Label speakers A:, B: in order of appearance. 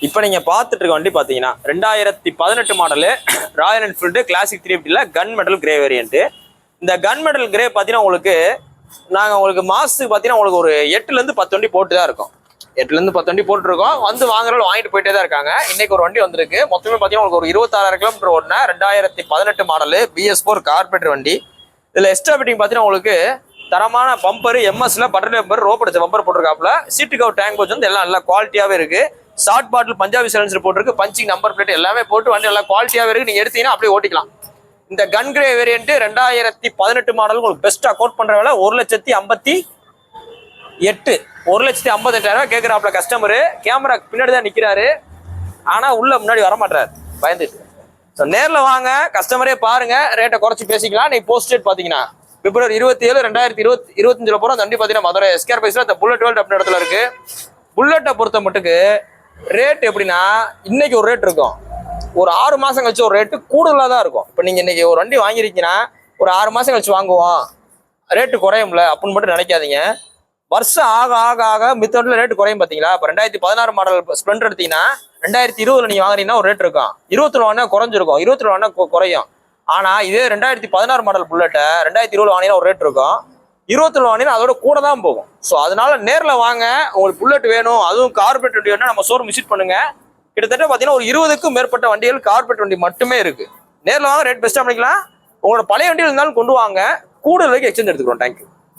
A: இப்போ நீங்கள் பார்த்துட்டு இருக்க வண்டி பார்த்தீங்கன்னா 2018 மாடலு ராயல் என்ஃபீல்டு கிளாசிக் 350ல கன் மெடல் கிரே வேரியன்ட்டு. இந்த கன் மெடல் கிரே பார்த்தீங்கன்னா உங்களுக்கு மாதத்துக்கு பார்த்தீங்கன்னா உங்களுக்கு ஒரு 8லேருந்து 10 வண்டி போட்டு தான் இருக்கும். 8லேருந்து 10 வண்டி போட்டுருக்கோம். வந்து வாங்குறவங்க வாங்கிட்டு போயிட்டே தான் இருக்காங்க. இன்னைக்கு ஒரு வண்டி வந்திருக்கு. மொத்தமே பார்த்தீங்கன்னா உங்களுக்கு ஒரு 26,000 கிலோமீட்டர் ஓடின 2018 மாடலு BS4 கார்பரேட்டர் வண்டி. இதில் எக்ஸ்ட்ரா ஃபிட்டிங் பார்த்தீங்கன்னா உங்களுக்கு தரமான பம்பர் எம்எஸ்ல பட்டர் பம்பர் ரோப் அடிச்ச பம்பர் போட்டிருக்காப்புல. சீட்டு கவர் டேங்க் போச்சு வந்து எல்லாம் நல்லா குவாலிட்டியாகவே இருக்கு. ஷார்ட் பாட்டில் பஞ்சாபி சைலன்சர் போட்டிருக்கு. பஞ்சிங் நம்பர் பிளேட் எல்லாமே போட்டு வண்டி நல்லா குவாலிட்டியாகவே இருக்கு. நீங்க எடுத்தீங்கன்னா அப்படியே ஓட்டிக்கலாம். இந்த கன் கிரே வேரியன்ட் 2018 மாடல் உங்களுக்கு பெஸ்ட்டாக கோட் பண்ற வேலை 1,58,000 1,58,000 கேட்குறாப்புல கஸ்டமரு. கேமரா பின்னாடி தான் நிற்கிறாரு. ஆனால் உள்ள முன்னாடி வர மாட்டாரு பயந்துட்டு. ஸோ நேரில் வாங்க, கஸ்டமரே பாருங்க, ரேட்டை குறைச்சி பேசிக்கலாம். நீ போஸ்ட் ரேட் பார்த்தீங்கன்னா February 27, 2025 போகிறோம். அந்த வண்டி பார்த்தீங்கன்னா மதுரை எஸ்கேர் பைஸில் இந்த புல்லட் வேல்ட் அப்படின்னு இடத்துல இருக்கு. புல்லட்டை பொறுத்த மட்டுக்கு ரேட் எப்படின்னா இன்னைக்கு ஒரு ரேட் இருக்கும், ஒரு 6 மாதம் கழிச்சு ஒரு ரேட்டு கூடுதலாக தான் இருக்கும். இப்போ நீங்கள் இன்னைக்கு ஒரு வண்டி வாங்கிருக்கீங்கன்னா ஒரு 6 மாதம் கழிச்சு வாங்குவோம், ரேட்டு குறையும்ல அப்படின்னு மட்டும் நினைக்காதீங்க. வருஷம் ஆக ஆக ஆக மித்த வண்டியில் ரேட்டு குறையும். பார்த்தீங்களா, இப்போ 2016 மாடல் ஸ்ப்ளெண்டர் எடுத்தீங்கன்னா 2020 நீங்கள் வாங்குறீங்கன்னா ஒரு ரேட் இருக்கும், 21 வாங்கினா குறைஞ்சிருக்கும், 22 வாங்கினா குறையும். ஆனால் இதே 2016 மாடல் புல்லட்டை 2020 வாங்கினா ஒரு ரேட் இருக்கும், 21 வாங்கினா அதோட கூட தான் போகும். ஸோ அதனால நேரில் வாங்க. உங்களுக்கு புல்லட் வேணும், அதுவும் கார்பரேட் வண்டி வேணும்னா நம்ம ஷோரூம் விசிட் பண்ணுங்க. கிட்டத்தட்ட பார்த்தீங்கன்னா ஒரு 20க்கும் மேற்பட்ட வண்டிகள் கார்பரேட் வண்டி மட்டுமே இருக்கு. நேரில் வாங்க, ரேட் பெஸ்ட்டாக பண்ணிக்கலாம். உங்களோட பழைய வண்டியில் இருந்தாலும் கொண்டு வாங்க, கூடுதலுக்கு எக்ஸ்சேஞ்ச் எடுத்துக்கிறோம். தேங்க்யூ.